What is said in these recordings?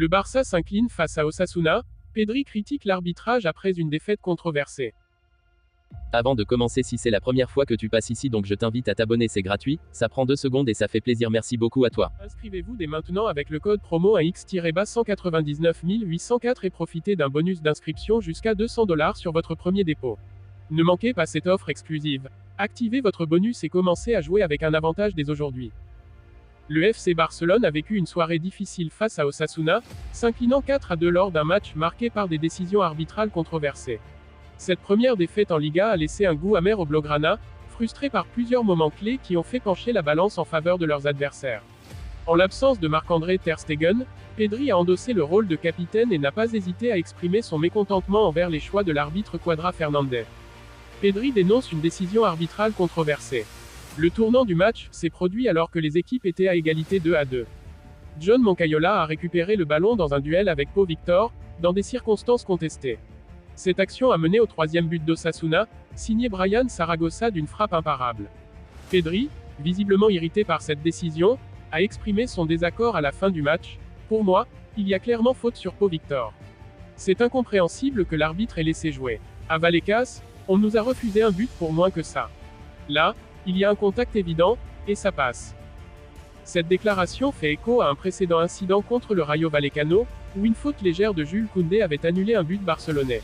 Le Barça s'incline face à Osasuna. Pedri critique l'arbitrage après une défaite controversée. Avant de commencer, si c'est la première fois que tu passes ici, donc je t'invite à t'abonner, c'est gratuit, ça prend 2 secondes et ça fait plaisir, merci beaucoup à toi. Inscrivez-vous dès maintenant avec le code promo AX-199 804 et profitez d'un bonus d'inscription jusqu'à 200 $ sur votre premier dépôt. Ne manquez pas cette offre exclusive. Activez votre bonus et commencez à jouer avec un avantage dès aujourd'hui. Le FC Barcelone a vécu une soirée difficile face à Osasuna, s'inclinant 4-2 lors d'un match marqué par des décisions arbitrales controversées. Cette première défaite en Liga a laissé un goût amer aux Blaugrana, frustrés par plusieurs moments clés qui ont fait pencher la balance en faveur de leurs adversaires. En l'absence de Marc-André Ter Stegen, Pedri a endossé le rôle de capitaine et n'a pas hésité à exprimer son mécontentement envers les choix de l'arbitre Cuadra Fernandez. Pedri dénonce une décision arbitrale controversée. Le tournant du match s'est produit alors que les équipes étaient à égalité 2-2. John Moncayola a récupéré le ballon dans un duel avec Pau Victor, dans des circonstances contestées. Cette action a mené au 3e but d'Osasuna, signé Brian Saragossa d'une frappe imparable. Pedri, visiblement irrité par cette décision, a exprimé son désaccord à la fin du match. Pour moi, il y a clairement faute sur Pau Victor. C'est incompréhensible que l'arbitre ait laissé jouer. À Vallecas, on nous a refusé un but pour moins que ça. Là, il y a un contact évident, et ça passe. Cette déclaration fait écho à un précédent incident contre le Rayo Vallecano, où une faute légère de Jules Koundé avait annulé un but barcelonais.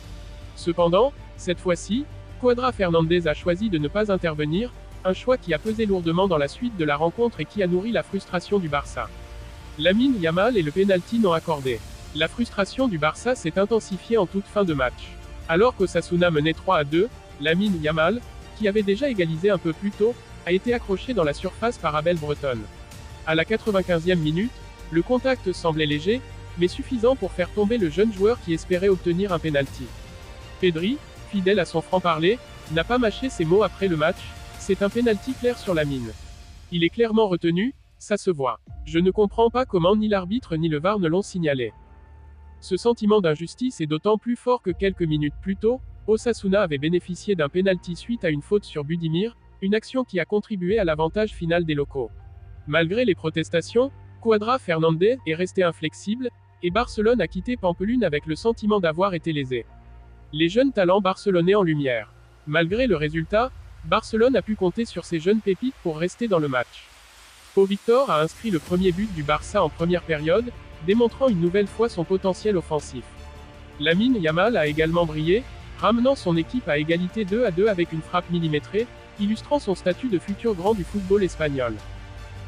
Cependant, cette fois-ci, Cuadra Fernandez a choisi de ne pas intervenir, un choix qui a pesé lourdement dans la suite de la rencontre et qui a nourri la frustration du Barça. Lamine Yamal et le pénalty non accordé. La frustration du Barça s'est intensifiée en toute fin de match. Alors qu'Osasuna menait 3-2, Lamine Yamal, qui avait déjà égalisé un peu plus tôt, a été accroché dans la surface par Abel Breton. À la 95e minute, le contact semblait léger, mais suffisant pour faire tomber le jeune joueur qui espérait obtenir un pénalty. Pedri, fidèle à son franc-parler, n'a pas mâché ses mots après le match, c'est un pénalty clair sur Lamine. Il est clairement retenu, ça se voit. Je ne comprends pas comment ni l'arbitre ni le VAR ne l'ont signalé. Ce sentiment d'injustice est d'autant plus fort que quelques minutes plus tôt, Osasuna avait bénéficié d'un pénalty suite à une faute sur Budimir, une action qui a contribué à l'avantage final des locaux. Malgré les protestations, Cuadra Fernandez est resté inflexible, et Barcelone a quitté Pampelune avec le sentiment d'avoir été lésé. Les jeunes talents barcelonais en lumière. Malgré le résultat, Barcelone a pu compter sur ses jeunes pépites pour rester dans le match. Pau Victor a inscrit le premier but du Barça en première période, démontrant une nouvelle fois son potentiel offensif. Lamine Yamal a également brillé, ramenant son équipe à égalité 2-2 avec une frappe millimétrée, illustrant son statut de futur grand du football espagnol.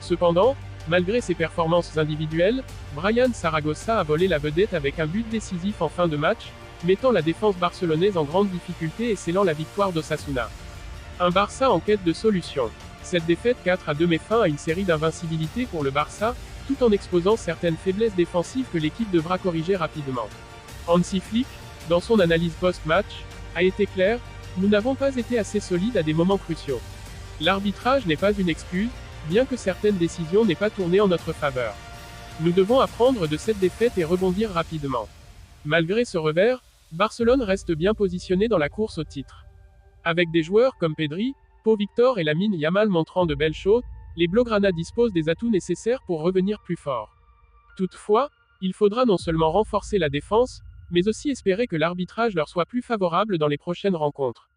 Cependant, malgré ses performances individuelles, Brian Saragossa a volé la vedette avec un but décisif en fin de match, mettant la défense barcelonaise en grande difficulté et scellant la victoire d'Osasuna. Un Barça en quête de solutions. Cette défaite 4-2 met fin à une série d'invincibilité pour le Barça, tout en exposant certaines faiblesses défensives que l'équipe devra corriger rapidement. Hansi Flick, dans son analyse post-match, a été clair, nous n'avons pas été assez solides à des moments cruciaux. L'arbitrage n'est pas une excuse, bien que certaines décisions n'aient pas tourné en notre faveur. Nous devons apprendre de cette défaite et rebondir rapidement. Malgré ce revers, Barcelone reste bien positionné dans la course au titre. Avec des joueurs comme Pedri, Pau Victor et Lamine Yamal montrant de belles choses, les Blaugrana disposent des atouts nécessaires pour revenir plus fort. Toutefois, il faudra non seulement renforcer la défense, mais aussi espérer que l'arbitrage leur soit plus favorable dans les prochaines rencontres.